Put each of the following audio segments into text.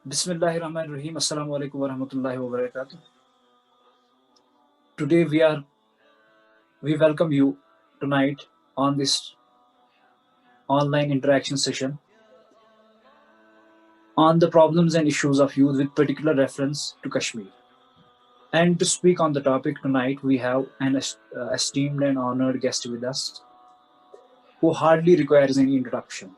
Bismillahirrahmanirrahim. Assalamu alaikum wa rahmatullahi wa barakatuh. Today we welcome you tonight on this online interaction session on the problems and issues of youth with particular reference to Kashmir. And to speak on the topic tonight, we have an esteemed and honored guest with us who hardly requires any introduction.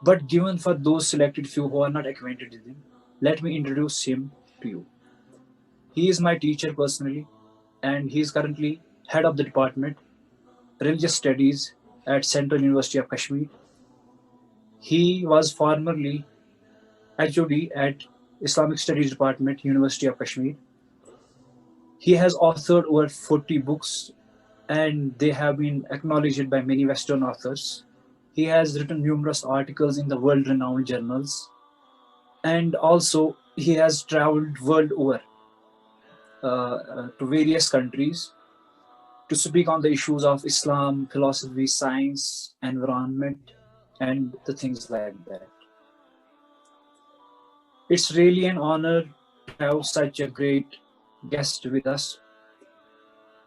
But given for those selected few who are not acquainted with him, let me introduce him to you. He is my teacher personally, and he is currently head of the department, Religious Studies at Central University of Kashmir. He was formerly HOD at Islamic Studies Department, University of Kashmir. He has authored over 40 books, and they have been acknowledged by many Western authors. He has written numerous articles in the world-renowned journals, and also he has traveled world over to various countries to speak on the issues of Islam, philosophy, science, environment, and the things like that. It's really an honor to have such a great guest with us.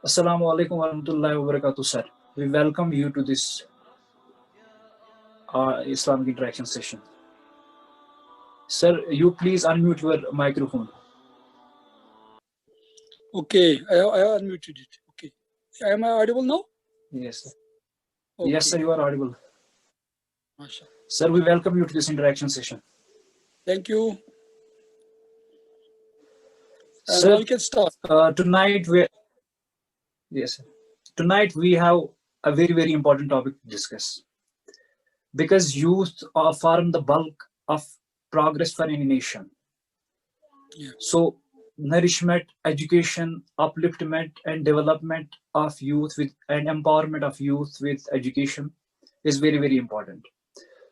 Assalamu alaikum wa rahmatullahi wa barakatuh, sir. We welcome you to this Islamic interaction session. Sir, you please unmute your microphone. Okay, I unmuted it. Okay. Am I audible now? Yes, sir. Okay. Yes, sir, you are audible. Masha. Sir, we welcome you to this interaction session. Thank you. Sir, now we can start. Tonight we have a very, very important topic to discuss. Because youth form the bulk of progress for any nation. Yeah. So nourishment, education, upliftment, and development of youth and empowerment of youth with education is very, very important.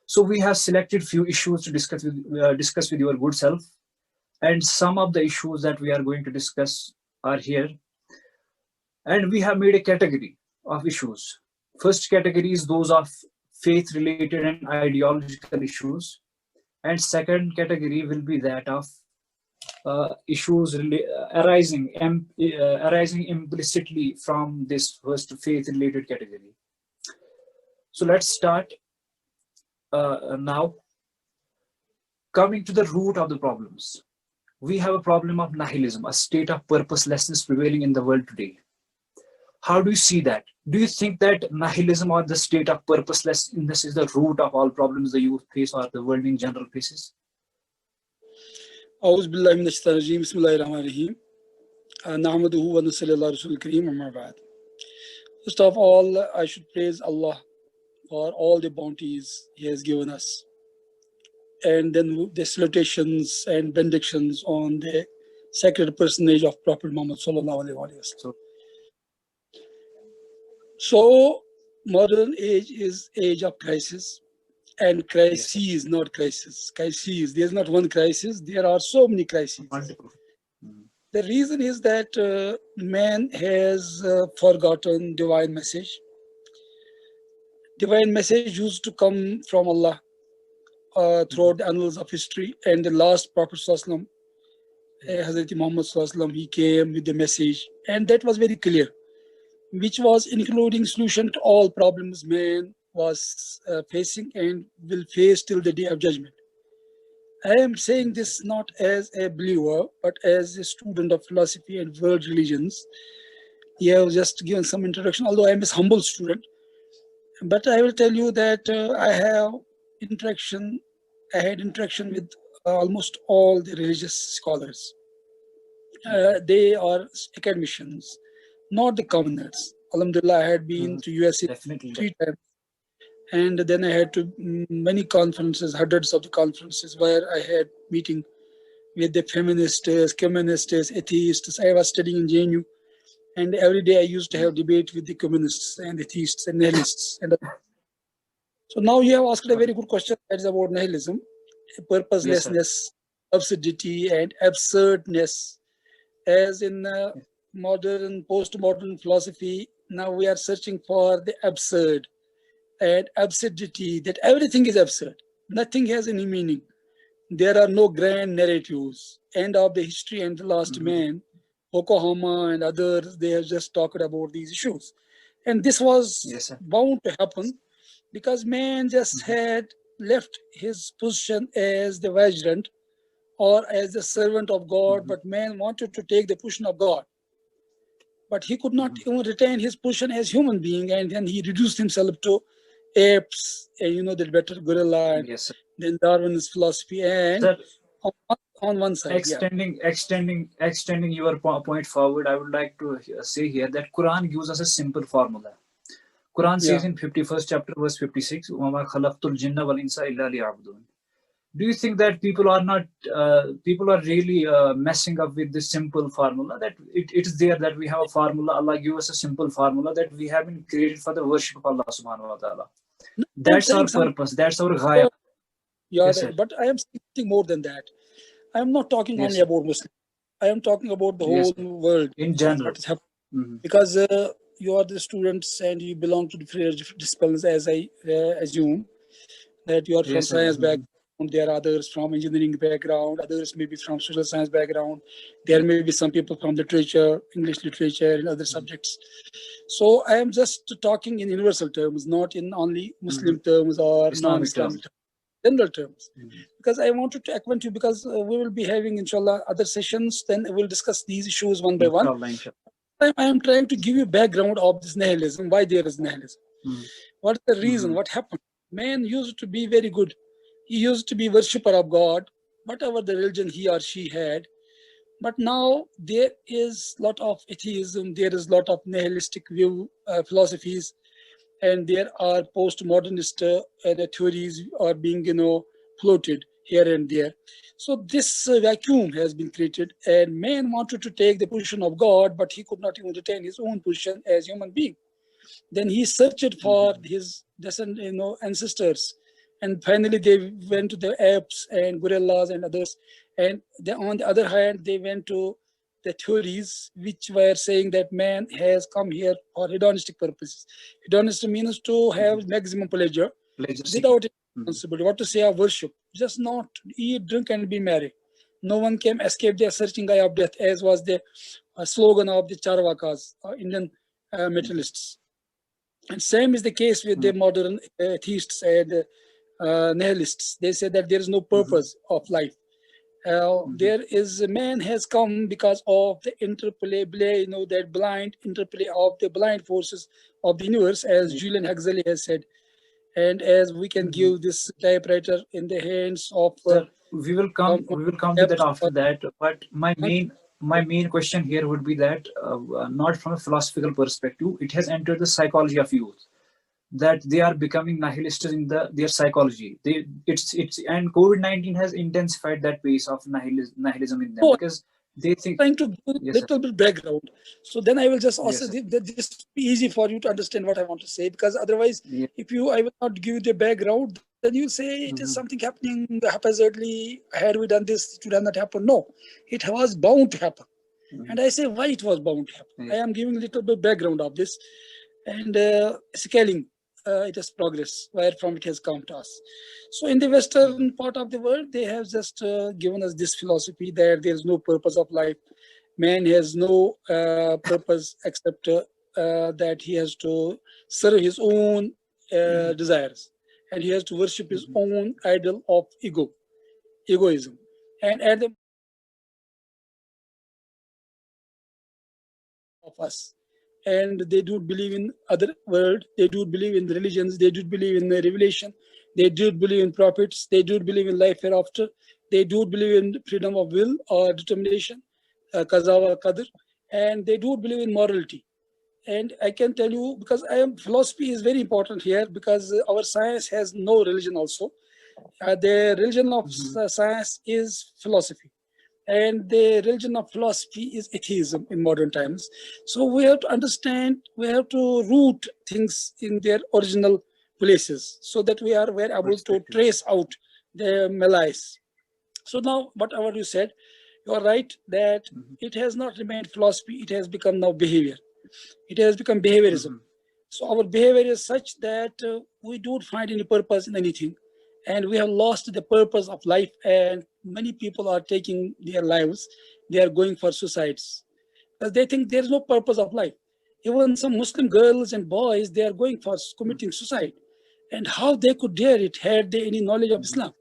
So we have selected few issues to discuss with your good self, and some of the issues that we are going to discuss are here. And we have made a category of issues. First category is those of faith-related and ideological issues, and second category will be that of issues arising implicitly from this first faith-related category. So let's start now. Coming to the root of the problems, we have a problem of nihilism, a state of purposelessness prevailing in the world today. How do you see that? Do you think that nihilism or the state of purposelessness is the root of all problems the youth face or the world in general faces? أعوذ بالله من الشيطان الرجيم بسم الله الرحمن الرحيم نحمده ونصلي على رسول الكريم أما بعد. First of all, I should praise Allah for all the bounties He has given us, and then the salutations and benedictions on the sacred personage of Prophet Muhammad sallallahu alaihi wasallam. So modern age is age of crisis, and crises, yes, not crisis. Crises. There's not one crisis. There are so many crises. The reason is that man has forgotten divine message. Divine message used to come from Allah throughout the annals of history, and the last Prophet Sallallahu Hazrat Muhammad Sallallahu, he came with the message, and that was very clear, which was including solution to all problems man was facing and will face till the day of judgment. I am saying this not as a believer, but as a student of philosophy and world religions. You have just given some introduction, although I am a humble student. But I will tell you that I had interaction with almost all the religious scholars. They are academicians, not the commoners. Alhamdulillah, I had been to USA Definitely. 3 times. And then I had to many conferences, hundreds of the conferences where I had meeting with the feminists, communists, atheists. I was studying in JNU, and every day I used to have debate with the communists and atheists and nihilists. So now you have asked a very good question, that is about nihilism, purposelessness, yes, absurdity, and absurdness. As in modern, postmodern philosophy, now we are searching for the absurd and absurdity, that everything is absurd. Nothing has any meaning. there are no grand narratives. End of the history and the last man, Oklahoma and others, they have just talked about these issues. And this was Yes, sir. bound to happen because man just had left his position as the vigilant or as the servant of God, but man wanted to take the position of God. But he could not even retain his position as human being, and then he reduced himself to apes, and the better gorilla, and Yes, sir. then Darwin's philosophy, and Sir, on, on one side, yeah. extending your point forward, I would like to say here that Quran gives us a simple formula. Quran says Yeah. in 51st chapter, verse 56, وَمَا خَلَقْتُ الْجِنَّ وَالْإِنسَ إِلَّا لِيَعْبُدُونَ. Do you think that people are really messing up with this simple formula, that it is there that we have a formula, Allah give us a simple formula that we have been created for the worship of Allah subhanahu wa ta'ala. No, I'm That's our saying something. purpose. That's our ghaya. Yeah, Yes, sir. but I am saying more than that. I am not talking Yes, only sir. about Muslims. I am talking about the Yes, whole sir. world. In general. What is happening? Because you are the students and you belong to different disciplines, as I assume that you are from Yes, sir. science background. There are others from engineering background. Others maybe from social science background. There may be some people from literature, English literature, and other subjects. So I am just talking in universal terms, not in only Muslim terms or Islamic non-Islamic terms. general terms, because I wanted to acquaint you, because we will be having, inshallah, other sessions. Then we'll discuss these issues one by one. Inshallah, inshallah. I am trying to give you background of this nihilism, why there is nihilism. What is the reason? What happened? Man used to be very good. He used to be worshipper of God, whatever the religion he or she had. But now there is lot of atheism, there is lot of nihilistic view philosophies, and there are postmodernist theories are being floated here and there. So this vacuum has been created, and man wanted to take the position of God, but he could not even retain his own position as human being. Then he searched for his ancestors, and finally they went to the apes and gorillas and others. And on the other hand, they went to the theories which were saying that man has come here for hedonistic purposes. Hedonistic means to have maximum pleasure Pleasure seeking. without responsibility. What to say of worship? Just not eat, drink, and be merry. No one can escape the searching eye of death, as was the slogan of the Charvakas, Indian materialists. And same is the case with the modern atheists and nihilists. They say that there is no purpose of life. There is man has come because of the interplay, that blind interplay of the blind forces of the universe, as Julian Huxley has said. And as we can give this typewriter in the hands of Sir, we will come to that after that. But my main question here would be that not from a philosophical perspective, it has entered the psychology of youth, that they are becoming nihilists in their psychology. And COVID-19 has intensified that pace of nihilism in them, because they think. Trying to give a little bit background. So then I will just also Yes, this be easy for you to understand what I want to say, because otherwise, if I will not give you the background, then you say it is something happening haphazardly. Had we done this, it would have not happened. No, it was bound to happen. And I say why it was bound to happen. I am giving a little bit background of this, and scaling it has progress, where from it has come to us. So in the Western part of the world, they have just given us this philosophy that there is no purpose of life. Man has no purpose except that he has to serve his own desires, and he has to worship his own idol of egoism. And at the of us, and they do believe in other world, they do believe in religions, they do believe in the revelation, they do believe in prophets, they do believe in life hereafter, they do believe in freedom of will or determination, qaza wa qadr, and they do believe in morality. And I can tell you, because philosophy is very important here, because our science has no religion also. The religion of science is philosophy, and the religion of philosophy is atheism in modern times. So we have to understand, we have to root things in their original places, so that we are able to trace out the malice. So now, whatever you said, you are right that it has not remained philosophy, it has become now behavior. It has become behaviorism. So our behavior is such that we don't find any purpose in anything. and we have lost the purpose of life, and many people are taking their lives. They are going for suicides because they think there is no purpose of life. Even some Muslim girls and boys, they are going for committing suicide. And how they could dare it had they any knowledge of Islam?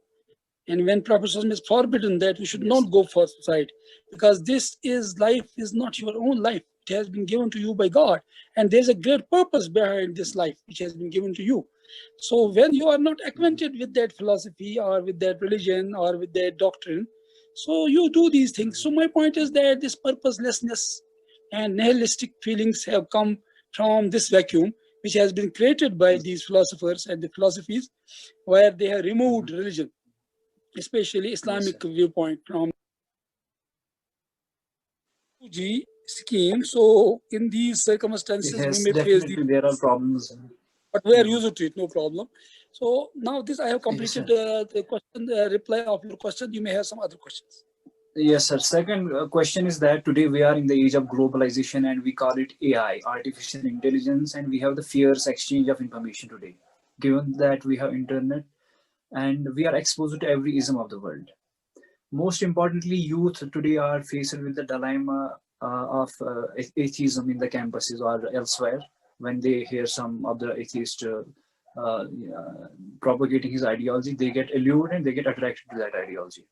And when Prophet ﷺ is forbidden that we should Yes. not go for suicide, because this is life is not your own life. It has been given to you by God. And there's a great purpose behind this life which has been given to you. So when you are not acquainted with that philosophy or with that religion or with that doctrine, so you do these things. So my point is that this purposelessness and nihilistic feelings have come from this vacuum which has been created by these philosophers and the philosophies where they have removed religion, especially Yes, Islamic sir. viewpoint from G scheme. So in these circumstances, we Yes, may face the, definitely there are problems. but we are Mhm. used to it, no problem. So now this I have Yes, completed sir. the question, reply of your question. You may have some other questions. Yes, sir. Second question is that today we are in the age of globalization and we call it AI, artificial intelligence, and we have the fierce exchange of information today. Given that we have internet and we are exposed to every ism of the world. Most importantly, youth today are faced with the dilemma of atheism in the campuses or elsewhere when they hear some of the atheist uh, propagating his ideology, they get allured and they get attracted to that ideology.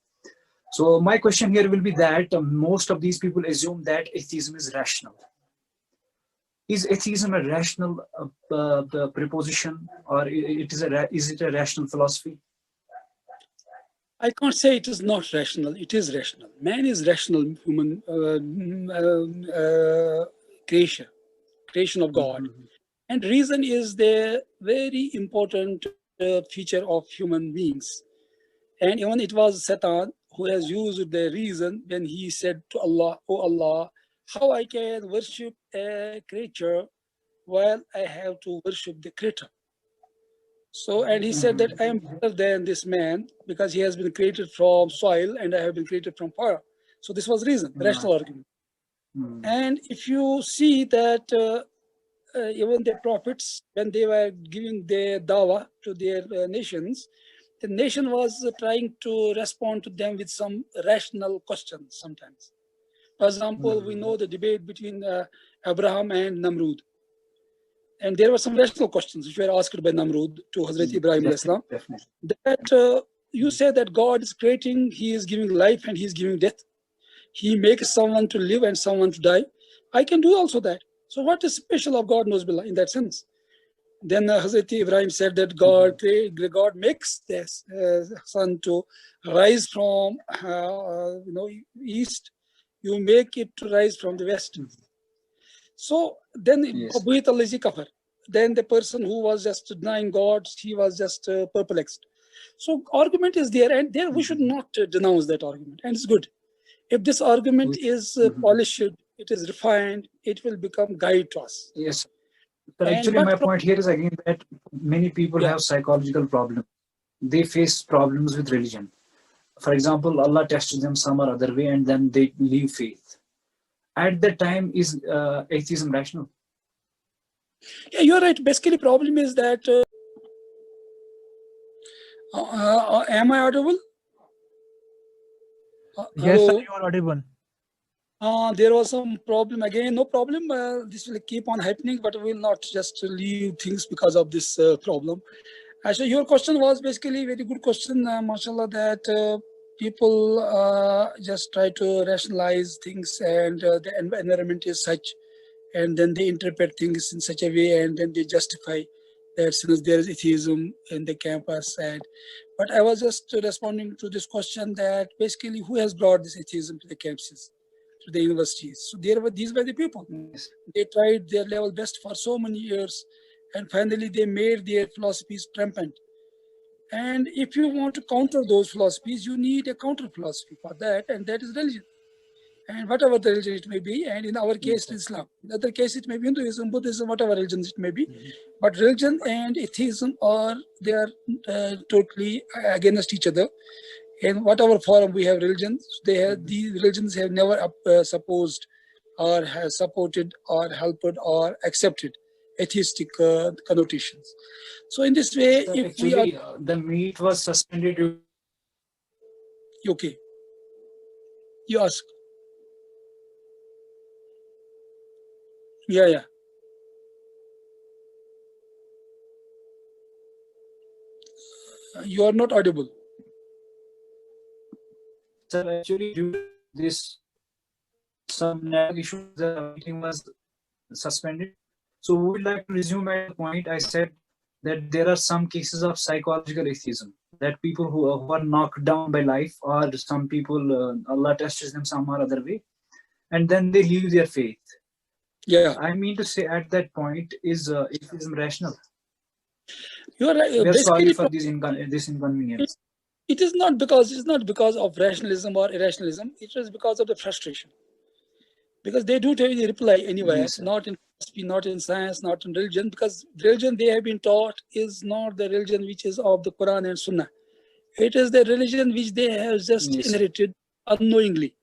So my question here will be that most of these people assume that atheism is rational. Is atheism a rational proposition, or is it a rational philosophy? I can't say it is not rational. It is rational. Man is rational human creation of God. Mhm. And reason is the very important feature of human beings. And even it was Satan who has used the reason when he said to Allah, "Oh Allah, how I can worship a creature while I have to worship the creator." So, and he said that I am better than this man because he has been created from soil and I have been created from fire. So this was reason, rational argument. Mhm. And if you see that even the prophets, when they were giving their dawah to their nations, the nation was trying to respond to them with some rational questions sometimes. For example, we know the debate between Abraham and Namrud. And there were some rational questions which were asked by Namrud to Hazrat Ibrahim alayhi Definitely, salam. definitely. That you say that God is creating, He is giving life and He is giving death. He makes someone to live and someone to die. I can do also that. So what is special of God knows Billah in that sense? Then Hazrat Ibrahim said that God makes this sun to rise from east. You make it to rise from the west. So then Yes. kafir. Then the person who was just denying God, he was just perplexed. So argument is there, and there we should not denounce that argument, and it's good. If this argument is polished, it is refined, it will become guide to us. Yes. But And actually, but my point here is again that many people yeah, have psychological problems. They face problems with religion. For example, Allah tests them some or other way, and then they leave faith. At that time, is atheism rational? yeah, you're right. Basically, problem is that am I audible? Yes, sir, Hello. you are audible. There was some problem again. No problem. This will keep on happening, but we will not just leave things because of this problem. So your question was basically very good question, mashallah, that people just try to rationalize things and the environment is such, and then they interpret things in such a way, and then they justify that since there is atheism in the campus. But I was just responding to this question that basically who has brought this atheism to the campuses, to the universities? So these were the people. Yes. They tried their level best for so many years, and finally they made their philosophies rampant. And if you want to counter those philosophies, you need a counter philosophy for that, and that is religion. And whatever the religion it may be, and in our case, Yes. Islam. In other case, it may be Hinduism, Buddhism, whatever religions it may be. But religion and atheism they are totally against each other. In whatever form we have religions, these religions have never supposed or have supported or helped or accepted atheistic connotations. So in this way, Sir, if we are actually, the meat was suspended. okay, you ask. Yeah. You are not audible. Sir, actually, due to this, some network issues, the meeting was suspended. So we would like to resume at the point I said that there are some cases of psychological atheism, that people who are knocked down by life, or some people, Allah tests them some or other way, and then they leave their faith. Yeah, I mean to say, at that point, is atheism rational? you are right. We are sorry Basically, for this inconvenience. it is not because of rationalism or irrationalism. It is because of the frustration. Because they don't have any reply anywhere, Yes, sir. not in philosophy, not in science, not in religion. Because religion they have been taught is not the religion which is of the Quran and Sunnah. It is the religion which they have just Yes, sir. inherited unknowingly.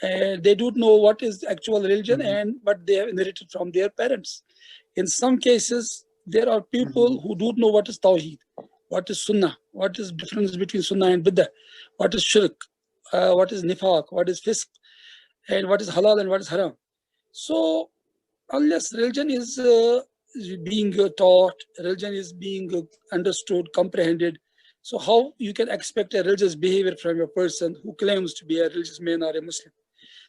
They don't know what is actual religion and but they have inherited from their parents. In some cases, there are people who don't know what is Tawheed, what is Sunnah, what is difference between Sunnah and Bid'ah, what is Shirk, what is Nifaq, what is Fisk, and what is Halal and what is Haram. So, unless religion is being taught, religion is being understood, comprehended, so how you can expect a religious behavior from a person who claims to be a religious man or a Muslim?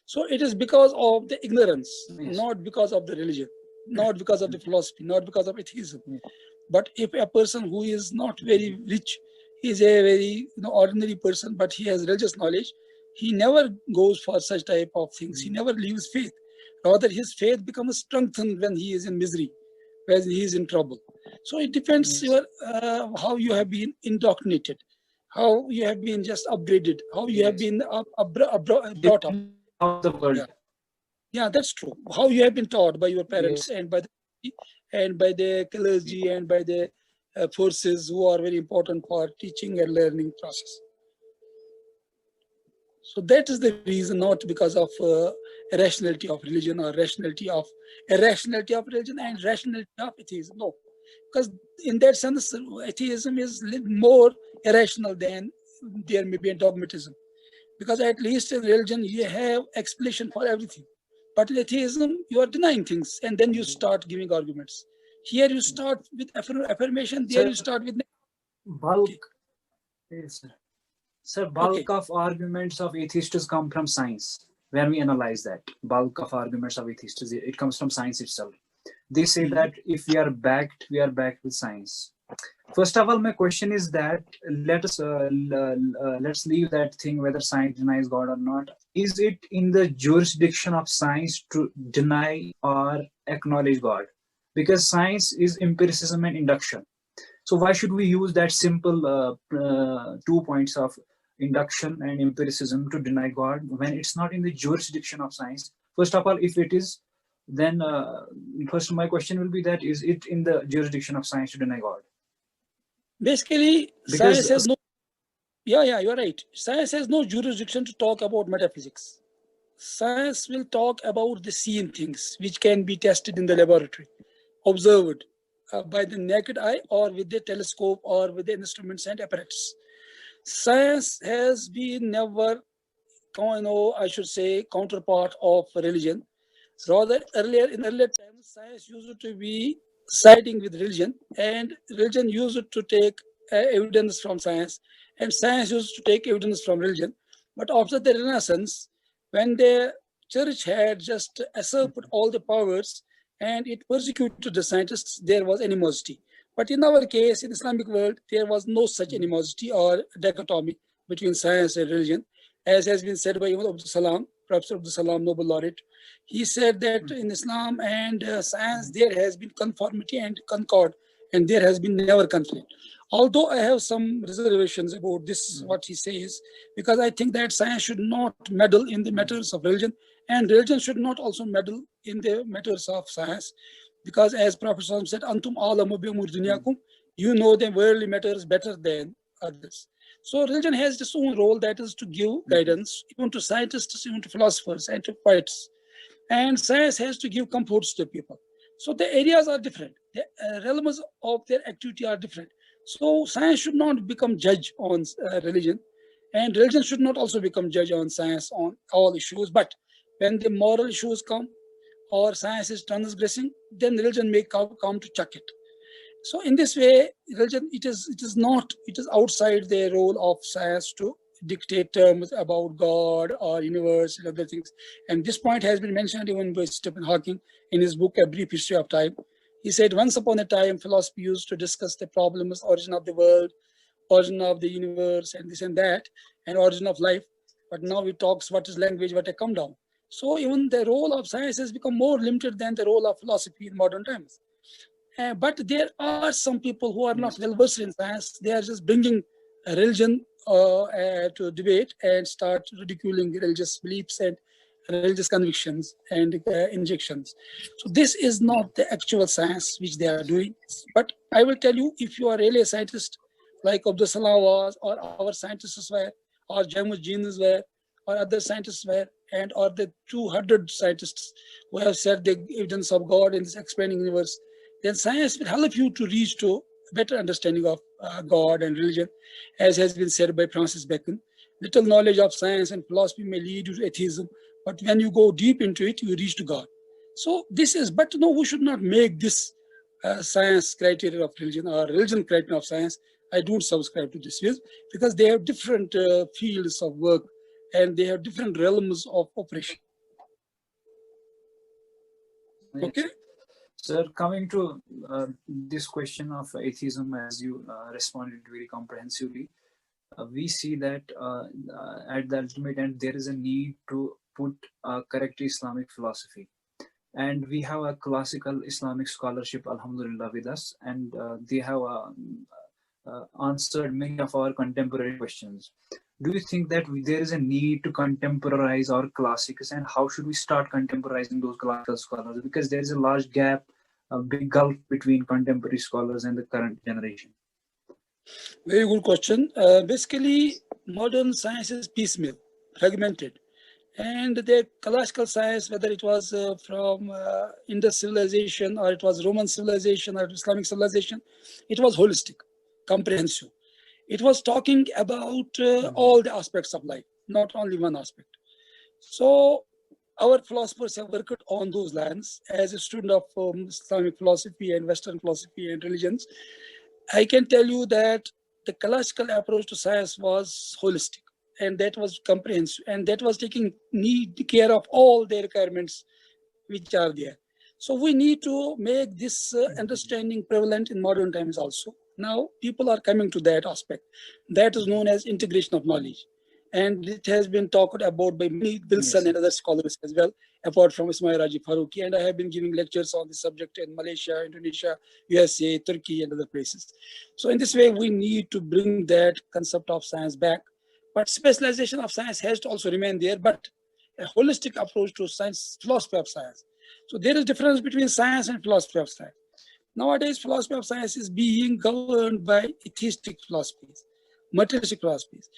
So it is because of the ignorance, Yes. not because of the religion, not because of the philosophy, not because of atheism. Yes. But if a person who is not very rich, he is a very ordinary person, but he has religious knowledge, he never goes for such type of things. He never leaves faith. Rather, his faith becomes strengthened when he is in misery, when he is in trouble. So it depends Yes. how you have been indoctrinated, how you have been just upgraded, how you have Yes. been brought up. Of the world. Yeah. Yeah, that's true. How you have been taught by your parents Yes. and by the clergy and by the forces who are very important for teaching and learning process. So that is the reason, not because of irrationality of religion or irrationality of religion and rationality of atheism. No, because in that sense, atheism is more irrational than there may be a dogmatism. Because at least in religion, you have explanation for everything. But in atheism, you are denying things and then you start giving arguments. Here you start with affirmation, there you start with. Bulk. Okay. Yes, sir. Sir, Okay. bulk of arguments of atheists come from science. When we analyze that, bulk of arguments of atheists, it comes from science itself. They say that if we are backed with science. First of all, my question is that let's leave that thing whether science denies God or not. Is it in the jurisdiction of science to deny or acknowledge God? Because science is empiricism and induction. So why should we use that simple 2 points of induction and empiricism to deny God when it's not in the jurisdiction of science? First of all, if it is, then first my question will be that is it in the jurisdiction of science to deny God? Basically, Because science has no. Yeah, you are right. Science has no jurisdiction to talk about metaphysics. Science will talk about the seen things which can be tested in the laboratory, observed by the naked eye or with the telescope or with the instruments and apparatus. Science has been never, I should say, counterpart of religion. Rather, in earlier times, science used to be siding with religion, and religion used to take evidence from science, and science used to take evidence from religion. But after the Renaissance, when the church had just usurped all the powers and it persecuted the scientists, there was animosity. But in our case, in Islamic world, there was no such animosity or dichotomy between science and religion, as has been said by Imam Abdul Salam, Professor Abdul Salam, Nobel laureate. He said that in Islam and science, there has been conformity and concord, and there has been never conflict. Although I have some reservations about this, what he says, because I think that science should not meddle in the matters of religion, and religion should not also meddle in the matters of science, because as Prophet Salam said, "Antum alamu bi umur dunyakum," you know the worldly matters better than others. So religion has its own role, that is to give guidance, even to scientists, even to philosophers, and to poets. And science has to give comforts to people. So the areas are different. the realms of their activity are different. So science should not become judge on religion, and religion should not also become judge on science on all issues. But when the moral issues come or science is transgressing, then religion may come to check it. So in this way, religion, it is outside the role of science to dictate terms about God or universe and other things. And this point has been mentioned even by Stephen Hawking in his book A Brief History of Time. He said, once upon a time, philosophy used to discuss the problems, origin of the world, origin of the universe, and this and that, and origin of life. But now it talks what is language, what a come down. So even the role of science has become more limited than the role of philosophy in modern times. But there are some people who are not Yes. well versed in science. They are just bringing a religion to debate and start ridiculing religious beliefs and religious convictions and injections. So this is not the actual science which they are doing. But I will tell you, if you are really a scientist, like Abdul Salam was, or our scientists were, or Jamus Jeans were, or other scientists were, and or the 200 scientists who have said the evidence of God in this expanding universe, then science will help you to reach to a better understanding of God and religion, as has been said by Francis Bacon. Little knowledge of science and philosophy may lead you to atheism, but when you go deep into it, you reach to God. So this is, but no, we should not make this science criteria of religion or religion criteria of science. I don't subscribe to this view because they have different fields of work and they have different realms of operation. Okay. Yes. Sir, coming to this question of atheism, as you responded very comprehensively, we see that at the ultimate end, there is a need to put correct Islamic philosophy. And we have a classical Islamic scholarship, Alhamdulillah, with us, and they have answered many of our contemporary questions. Do you think that there is a need to contemporize our classics, and how should we start contemporizing those classical scholars? Because there is a large gap, a big gulf between contemporary scholars and the current generation. Very good question. Basically, modern science is piecemeal, fragmented. And the classical science, whether it was from Indus civilization or it was Roman civilization or Islamic civilization, it was holistic, comprehensive. It was talking about all the aspects of life, not only one aspect. So our philosophers have worked on those lines. As a student of Islamic philosophy and Western philosophy and religions, I can tell you that the classical approach to science was holistic, and that was comprehensive, and that was taking care of all the requirements which are there. So we need to make this understanding prevalent in modern times also. Now people are coming to that aspect. That is known as integration of knowledge. And it has been talked about by many Wilson Yes. and other scholars as well, apart from Ismail Raji Faruqi. And I have been giving lectures on this subject in Malaysia, Indonesia, USA, Turkey, and other places. So in this way, we need to bring that concept of science back. But specialization of science has to also remain there, but a holistic approach to science, philosophy of science. So there is difference between science and philosophy of science. Nowadays, philosophy of science is being governed by atheistic philosophies, materialistic philosophies.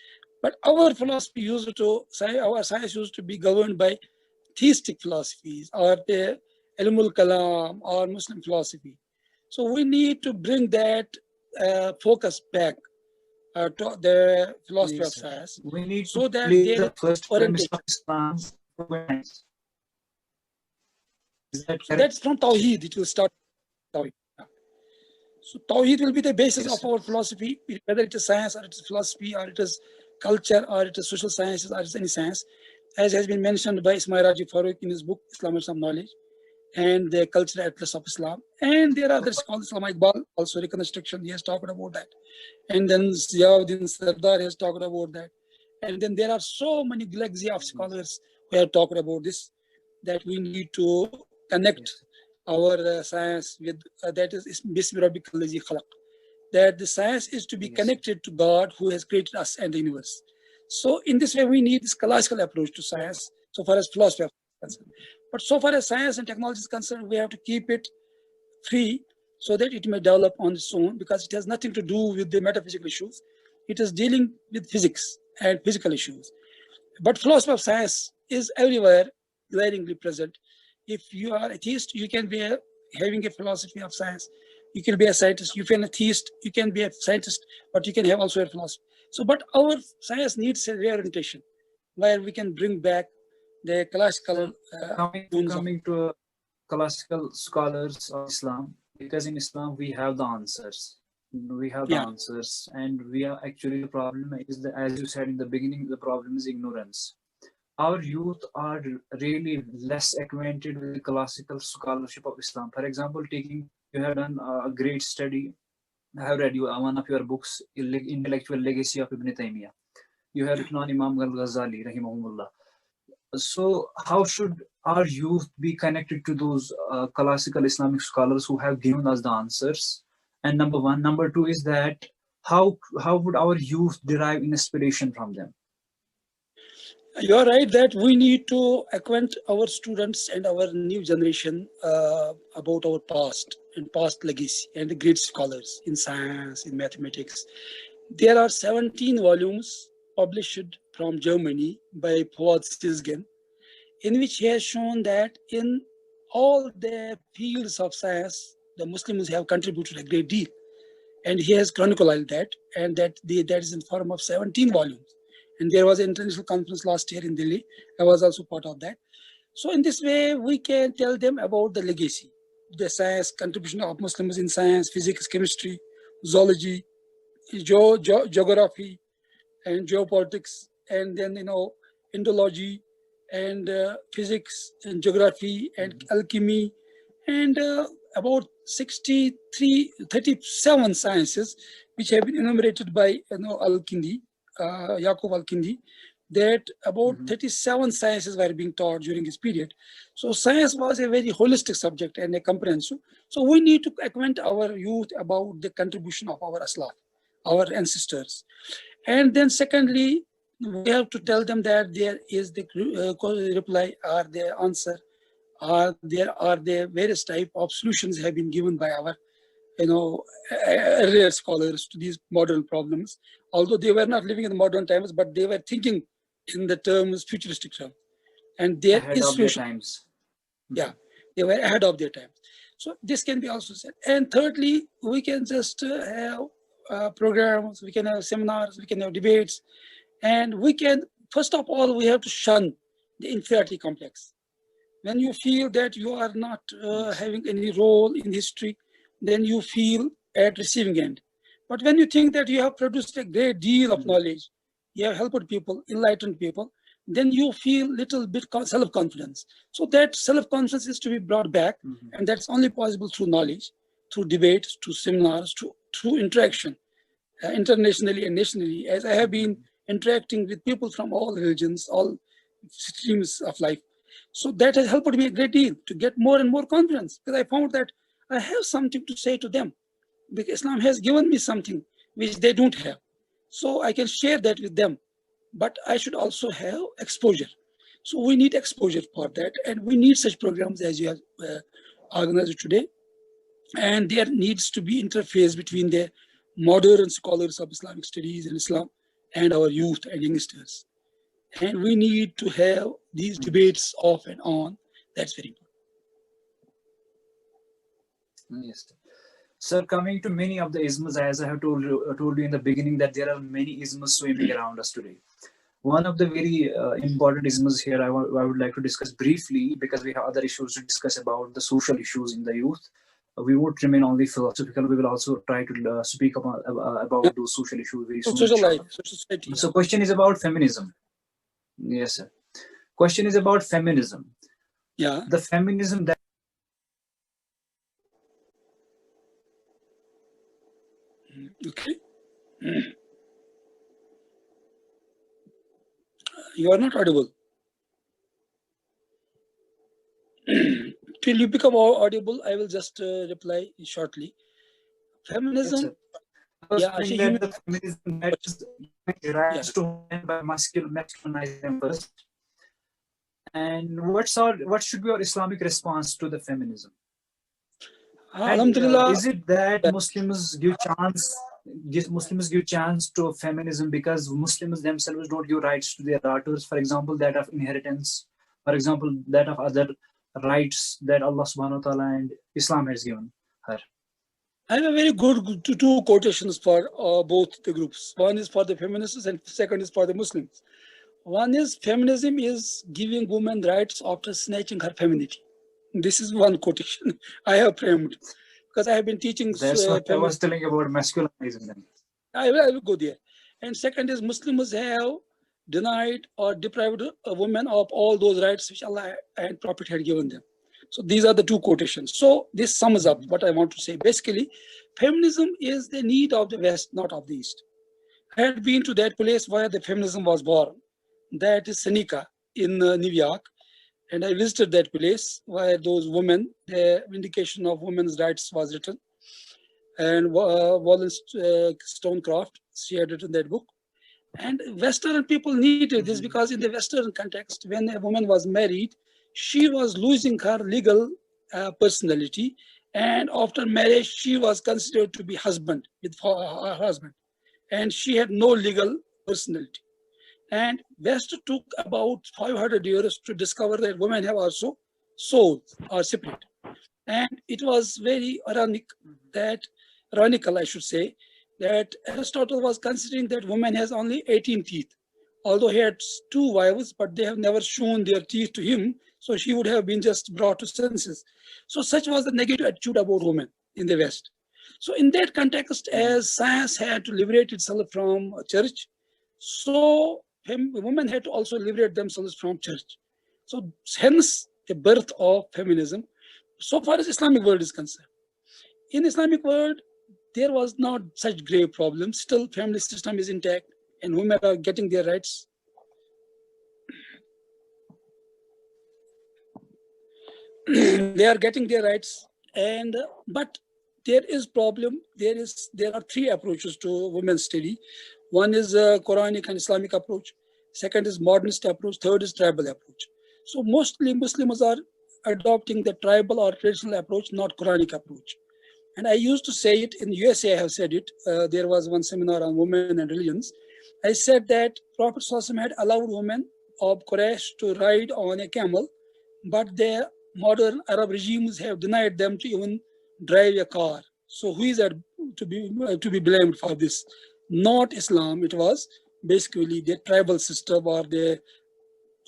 But our philosophy used to, our science used to be governed by theistic philosophies or the Ilmul Kalam or Muslim philosophy. So we need to bring that focus back to the philosophy of Yes, sir. science, We need to so that place there the is first premise of orientation. Islam. Is that So correct? that's from Tawheed, it will start. Tawheed. So Tawheed will be the basis Yes, of sir. our philosophy, whether it is science or it is philosophy or it is culture or it is social sciences or it is any science, as has been mentioned by Ismail Raji Farouk in his book Islam and Some Knowledge and the Cultural Atlas of Islam. And there are other scholars, Islam Iqbal, also reconstruction, he has talked about that. And then Ziauddin Sardar has talked about that. And then there are so many galaxy of scholars who have talked about this, that we need to connect Yes. our science with that is Bismi Rabbika Allazi Khalaq. That the science is to be Yes. connected to God who has created us and the universe. So in this way, we need this classical approach to science, so far as philosophy is concerned. But so far as science and technology is concerned, we have to keep it free so that it may develop on its own, because it has nothing to do with the metaphysical issues. It is dealing with physics and physical issues. But philosophy of science is everywhere, glaringly present. If you are atheist, you can be having a philosophy of science. You can be a scientist, you can be a theist, you can be a scientist, but you can have also a philosophy. So, but our science needs a reorientation where we can bring back the classical tones of. Coming to classical scholars of Islam, because in Islam we have the answers. We have the Yeah. answers, and we are actually, the problem is that, as you said in the beginning, the problem is ignorance. Our youth are really less acquainted with the classical scholarship of Islam. For example, you have done a great study. I have read one of your books, Intellectual Legacy of Ibn Taymiyyah. You have written on Imam al-Ghazali, rahimahumullah. So how should our youth be connected to those classical Islamic scholars who have given us the answers? And number one. Number two is that how would our youth derive inspiration from them? You are right that we need to acquaint our students and our new generation about our past and past legacy and the great scholars in science, in mathematics. There are 17 volumes published from Germany by Fuad Sizgen, in which he has shown that in all the fields of science, the Muslims have contributed a great deal. And he has chronicled that, and that is in form of 17 volumes. And there was an international conference last year in Delhi. I was also part of that. So in this way, we can tell them about the legacy, the science contribution of Muslims in science, physics, chemistry, zoology, geography, and geopolitics, and then, Indology, and physics, and geography, and alchemy, and about 37 sciences which have been enumerated by Al-Kindi, Yaqub Al-Kindi, that about 37 sciences were being taught during his period. So science was a very holistic subject and a comprehensive. So we need to acquaint our youth about the contribution of our Aslaf, our ancestors. And then secondly, we have to tell them that there is the reply or the answer, or there are the various type of solutions have been given by our earlier scholars to these modern problems, although they were not living in the modern times, but they were thinking in the terms, futuristic terms. And there Ahead is of their solution. times. Yeah, they were ahead of their times. So this can be also said. And thirdly, we can just have programs, we can have seminars, we can have debates, and we can, first of all, we have to shun the inferiority complex. When you feel that you are not having any role in history, then you feel at receiving end. But when you think that you have produced a great deal of knowledge, you have helped people, enlightened people, then you feel little bit self-confidence. So that self-confidence is to be brought back, and that's only possible through knowledge, through debates, through seminars, through interaction, internationally and nationally, as I have been interacting with people from all religions, all streams of life. So that has helped me a great deal to get more and more confidence, because I found that I have something to say to them, because Islam has given me something which they don't have. So I can share that with them, but I should also have exposure. So we need exposure for that, and we need such programs as you have organized today. And there needs to be interface between the modern scholars of Islamic studies and Islam and our youth and youngsters. And we need to have these debates off and on. That's very important. Yes. Sir, coming to many of the isms, as I have told you in the beginning, that there are many isms swimming around us today. One of the very important isms here I would like to discuss briefly, because we have other issues to discuss about the social issues in the youth. We won't remain only philosophical. We will also try to speak about those social issues very soon. Social life, social society. So question is about feminism. Yes, sir. Question is about feminism. Yeah. The feminism that Okay. You are not audible. Till you become audible, I will just reply shortly. Feminism. Yes, yeah, that the feminism that rise to men by masculinizing them first. And what should be our Islamic response to the feminism? Alhamdulillah. Is it that Muslims give chance to feminism because Muslims themselves don't give rights to their daughters, for example, that of inheritance, for example, that of other rights that Allah subhanahu wa ta'ala and Islam has given her? I have a very good two quotations for both the groups. One is for the feminists and second is for the Muslims. One is feminism is giving women rights after snatching her femininity. This is one quotation I have framed because I have been teaching That's what I was feminism. telling about masculinizing them. I will go there. And second is Muslims have denied or deprived a woman of all those rights which Allah and Prophet had given them. So these are the two quotations. So this sums up what I want to say. Basically, feminism is the need of the West, not of the East. I had been to that place where the feminism was born. That is Seneca in New York. And I visited that place where those women, the vindication of women's rights was written. And Wallace Stonecraft, she had written that book. And Western people needed this because in the Western context, when a woman was married, she was losing her legal personality. And after marriage, she was considered to be husband with her husband. And she had no legal personality. And West took about 500 years to discover that women have also souls or spirit. And it was very ironical, I should say, that Aristotle was considering that woman has only 18 teeth. Although he had two wives, but they have never shown their teeth to him, so she would have been just brought to senses. So such was the negative attitude about women in the West. So in that context, as science had to liberate itself from church, so women had to also liberate themselves from church. So hence the birth of feminism, so far as Islamic world is concerned. In Islamic world, there was not such grave problems. Still, family system is intact and women are getting their rights. They are getting their rights, and but there is problem. There are three approaches to women's study. One is Quranic and Islamic approach. Second is modernist approach. Third is tribal approach. So mostly Muslims are adopting the tribal or traditional approach, not Quranic approach. And I used to say it in USA. I have said it. There was one seminar on women and religions. I said that Prophet ﷺ had allowed women of Quraysh to ride on a camel, but the modern Arab regimes have denied them to even drive a car. So who is to be blamed for this? Not Islam. It was basically the tribal system or the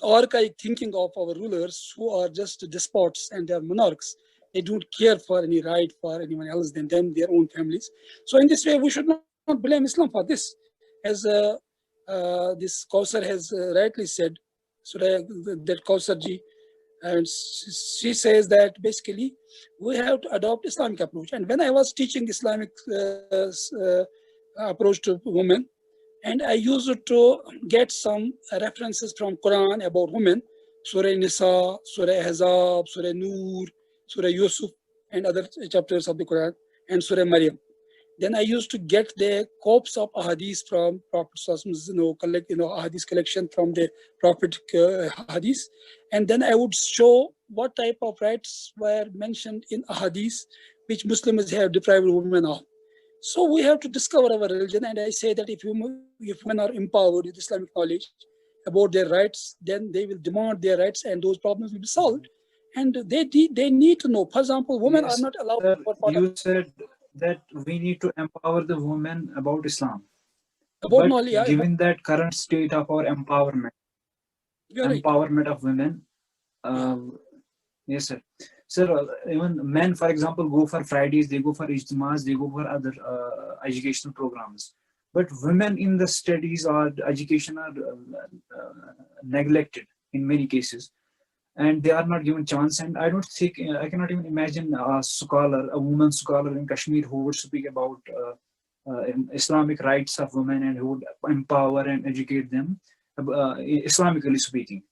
archaic thinking of our rulers who are just despots and they are monarchs. They don't care for any right for anyone else than them, their own families. So in this way, we should not blame Islam for this. As this Kausar has rightly said, that Kausar ji, and she says that basically we have to adopt Islamic approach. And when I was teaching Islamic approach to women, and I used to get some references from Quran about women, Surah Nisa, Surah Ahzab, Surah Nur, Surah Yusuf, and other chapters of the Quran, and Surah Maryam. Then I used to get the copies of ahadith from Prophet ahadith collection from the Prophet hadith, and then I would show what type of rights were mentioned in ahadith which Muslims have deprived women of. So we have to discover our religion, and I say that if women are empowered with Islamic knowledge about their rights, then they will demand their rights, and those problems will be solved. And they need to know. For example, women are not allowed. You said that we need to empower the women about Islam. About But knowledge, given that current state of our empowerment of women, yes, sir. Sir, even men, for example, go for Fridays, they go for ijtimas, they go for other educational programs. But women in the studies or education are neglected in many cases, and they are not given chance. And I don't think I cannot even imagine a woman scholar in Kashmir who would speak about Islamic rights of women and who would empower and educate them, Islamically speaking.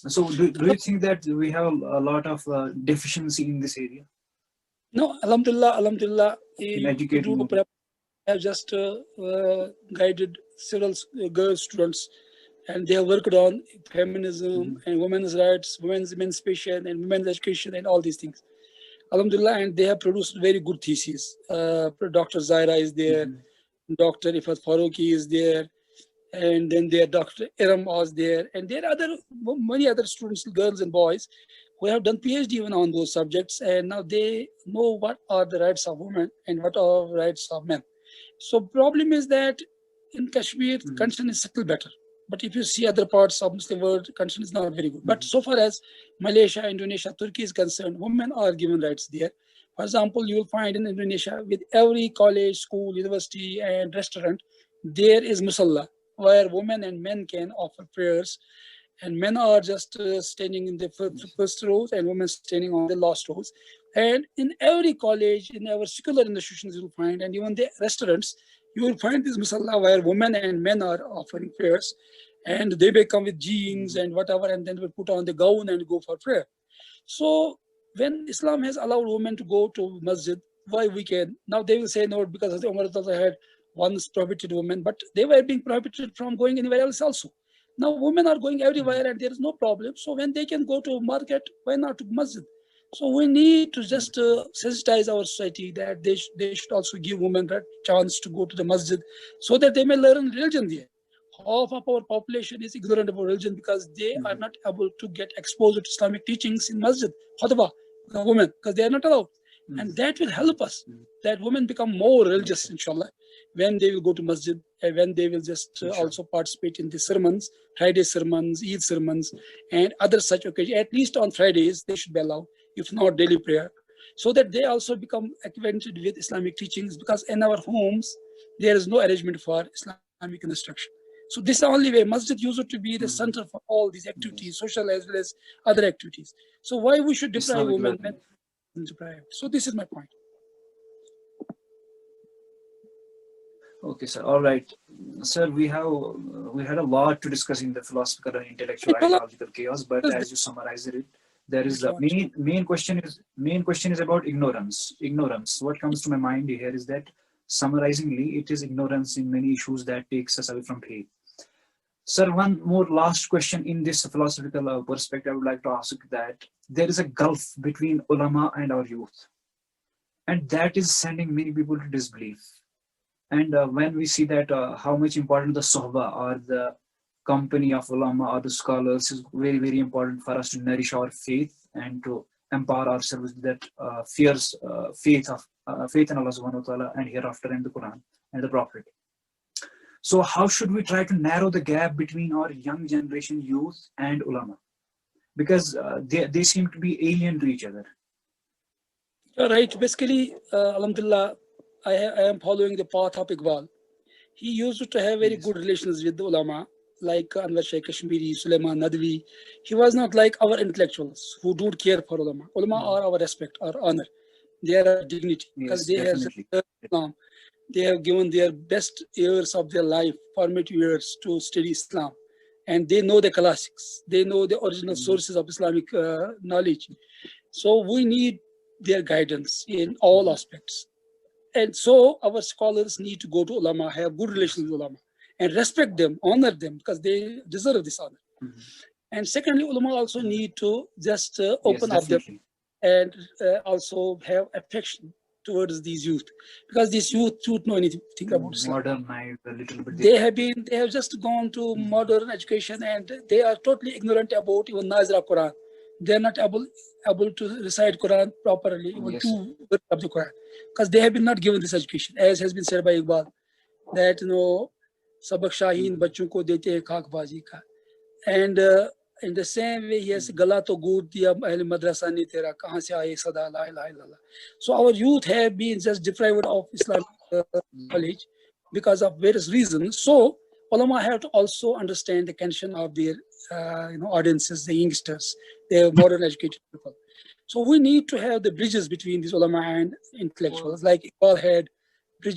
So do you think that we have a lot of deficiency in this area? No, Alhamdulillah, In educating. I have just guided several girl students, and they have worked on feminism and women's rights, women's emancipation, and women's education, and all these things. Alhamdulillah, and they have produced very good theses. Dr. Zaira is there, Dr. Ifat Faruqi is there, and then there Dr. Iram was there, and there are many other students, girls and boys. who have done PhD even on those subjects, and now they know what are the rights of women and what are the rights of men. So problem is that in Kashmir, condition is settled better. But if you see other parts of Muslim world, condition is not very good. But so far as Malaysia, Indonesia, Turkey is concerned, women are given rights there. For example, you will find in Indonesia, with every college, school, university, and restaurant, there is musalla, where women and men can offer prayers. And men are just standing in the first rows and women standing on the last rows. And in every college, in our secular institutions, you will find, and even the restaurants, you will find this musalla where women and men are offering prayers. And they may come with jeans and whatever, and then will put on the gown and go for prayer. So when Islam has allowed women to go to masjid, why we can? Now they will say no, because Umar had once prohibited women, but they were being prohibited from going anywhere else also. Now women are going everywhere and there is no problem. So when they can go to market, why not to masjid? So we need to just sensitize our society that they should also give women a chance to go to the masjid so that they may learn religion there. Half of our population is ignorant about religion because they are not able to get exposed to Islamic teachings in masjid, khutbah, women, because they are not allowed. And that will help us, that women become more religious, inshallah, when they will go to masjid, and when they will just also participate in the sermons, Friday sermons, Eid sermons, and other such occasions. At least on Fridays, they should be allowed, if not daily prayer, so that they also become acquainted with Islamic teachings, because in our homes, there is no arrangement for Islamic instruction. So this is the only way. Masjid used to be the center for all these activities, social as well as other activities. So why we should deprive women? So this is my point. Okay, sir. All right, sir. We had a lot to discuss in the philosophical and intellectual ideological chaos, but as you summarized it, there is the main question is about ignorance. Ignorance. What comes to my mind here is that, summarizingly, it is ignorance in many issues that takes us away from faith. Sir, one more last question in this philosophical perspective, I would like to ask that there is a gulf between ulama and our youth, and that is sending many people to disbelief. And when we see that how much important the sohba or the company of ulama or the scholars is very, very important for us to nourish our faith and to empower ourselves with that faith in Allah subhanahu wa ta'ala and hereafter in the Quran and the Prophet. So how should we try to narrow the gap between our young generation youth and ulama? Because they seem to be alien to each other. Right. Basically, alhamdulillah, I am following the path of Iqbal. He used to have very good relations with the ulama, like Anwar Shaikh Kashmiri, Sulaiman Nadwi. He was not like our intellectuals who don't care for ulama. Ulama are our respect, our honor. They are our dignity, because they have Islam. They have given their best years of their life, formative years, to study Islam. And they know the classics. They know the original sources of Islamic knowledge. So we need their guidance in all aspects. And so our scholars need to go to ulama, have good relations with ulama, and respect them, honor them, because they deserve this honor. And secondly, ulama also need to just open up them and also have affection towards these youth, because these youth don't know anything about Islam. Modernize a little bit. They have just gone to modern education, and they are totally ignorant about even Nazira Quran. They are not able to recite Quran properly, even two words of the Quran, because they have been not given this education, as has been said by Iqbal, that sabak shaheen bachon ko dete hain khakbazi ka. And in the same way, he has gala to good diya ahl madrasa ne tera kahan se aaye sada la ilaha illallah. So our youth have been just deprived of Islamic knowledge because of various reasons. So ulama have to also understand the condition of their audiences, the youngsters, the modern educated people. So we need to have the bridges between these ulama and intellectuals. Like Iqbal had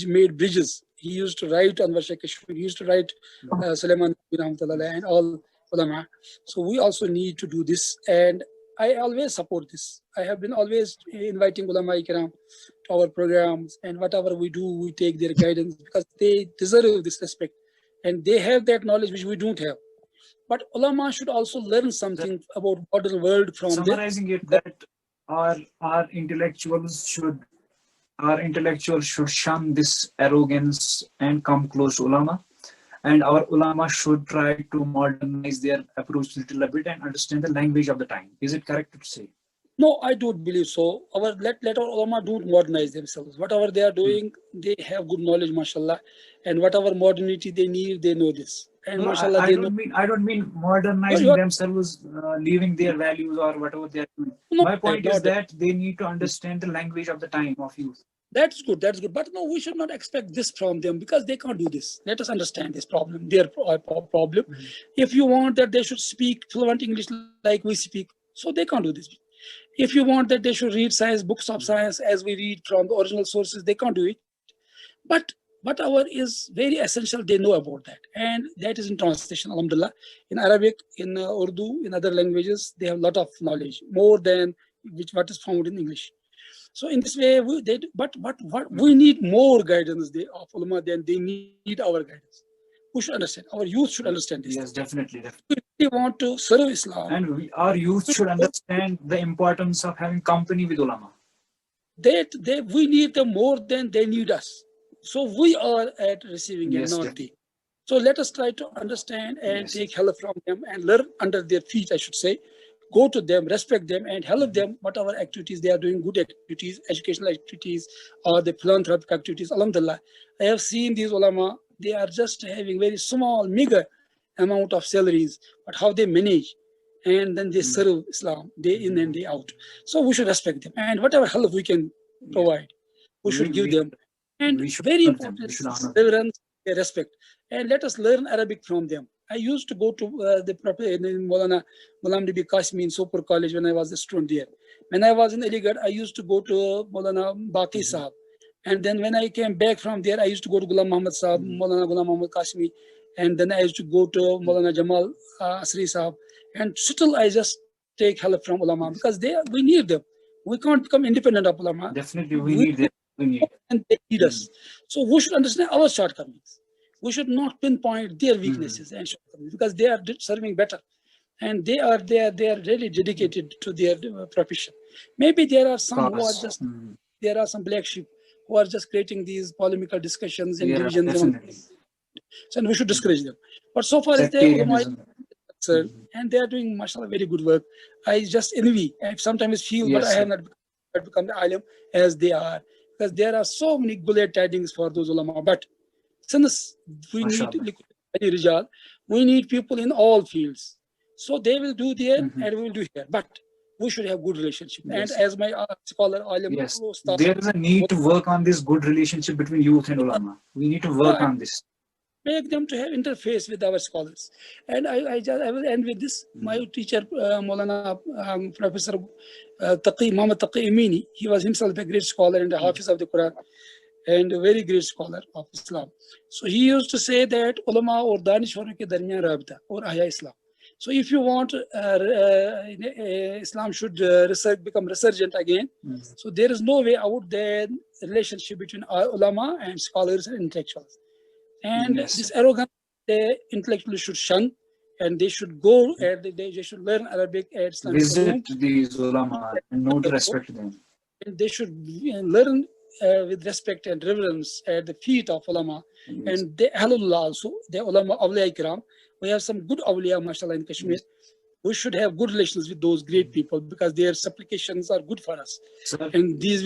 made bridges. He used to write Anwar Shaikh Kashmiri, he used to write Sulaiman and all ulama. So we also need to do this, and I always support this. I have been always inviting ulama ikram to our programs, and whatever we do, we take their guidance, because they deserve this respect, and they have that knowledge which we don't have. But ulama should also learn something about modern world from them. Summarizing it, that our intellectuals should shun this arrogance and come close to ulama. and our ulama should try to modernize their approach a little bit and understand the language of the time. Is it correct to say? No, I don't believe so. Let our ulama don't modernize themselves. Whatever they are doing, they have good knowledge, mashallah. And whatever modernity they need, they know this. And No, mashallah, I they know. don't mean You modernizing are, themselves, leaving their values or whatever they are doing. not My that, point is not that. that they need to understand the language of the time of youth. That's good. That's good. But no, we should not expect this from them because they can't do this. Let us understand this problem, their problem. Mhm. If you want that they should speak fluent English like we speak, so they can't do this. If you want that they should read science, books of science as we read from the original sources, they can't do it. But whatever is very essential, they know about that. And that is in translation, alhamdulillah. In Arabic, in Urdu, in other languages, they have a lot of knowledge, more than what is found in English. So in this way, but we need more guidance of ulama than they need our guidance. We should understand. Our youth should understand this. Yes, definitely. We want to serve Islam. And our youth should understand the importance of having company with ulama. We need them more than they need us. So we are at receiving end, Yes, not they. So let us try to understand and yes. take help from them and learn under their feet, I should say. Go to them, respect them, and help them whatever activities they are doing, good activities, educational activities, or the philanthropic activities. Alhamdulillah, I have seen these ulama, they are just having very small, meager amount of salaries, but how they manage, and then they serve Islam day in and day out. So we should respect them, and whatever help we can provide, we should give them. And we should very honor them. important We should honor them. reverence, respect, and let us learn Arabic from them. I used to go to the Maulana Ghulam Nabi Qasimi in Sopur College when I was a student there. When I was in Aligarh, I used to go to Maulana Baqi Sahab. And then when I came back from there, I used to go to Ghulam Muhammad Sahab, Maulana Ghulam Muhammad Qasimi. And then I used to go to Maulana Jamal Asri Sahab. And still I just take help from ulama because we need them. We can't become independent of ulama. Definitely, we need them. We need. And they need us. So we should understand our shortcomings. We should not pinpoint their weaknesses and shortcomings because they are serving better, and they are really dedicated to their profession. Maybe there are some who are just there are some black sheep who are just creating these polemical discussions and divisions. Definitely. So we should discourage them. But so far as they ulama concerned, and they are doing mashallah very good work. I just envy. I sometimes feel, but I have not become the alim as they are, because there are so many good tidings for those ulama. But since we need rijal, we need people in all fields. So they will do there and we will do here. But we should have good relationship. And as my scholar alim, there is a need to work on this good relationship between youth and ulama. We need to work on this. Make them to have interface with our scholars. And I will end with this. My teacher, Maulana Professor Muhammad Taqi Amini, he was himself a great scholar and a hafiz of the Quran and a very great scholar of Islam. So he used to say that ulama or danishwaron ke darmiyan rabta or ahya Islam. So if you want Islam should become resurgent again, so there is no way out than relationship between ulama and scholars and intellectuals. And this arrogance, the intellectuals should shun, and they should go and they should learn Arabic at Islamic visit these ulama and know to respect them. And they should learn with respect and reverence at the feet of ulama. And the Ahlullah also, the ulama, awliya ikram. We have some good awliya, mashallah, in Kashmir. We should have good relations with those great people because their supplications are good for us. And these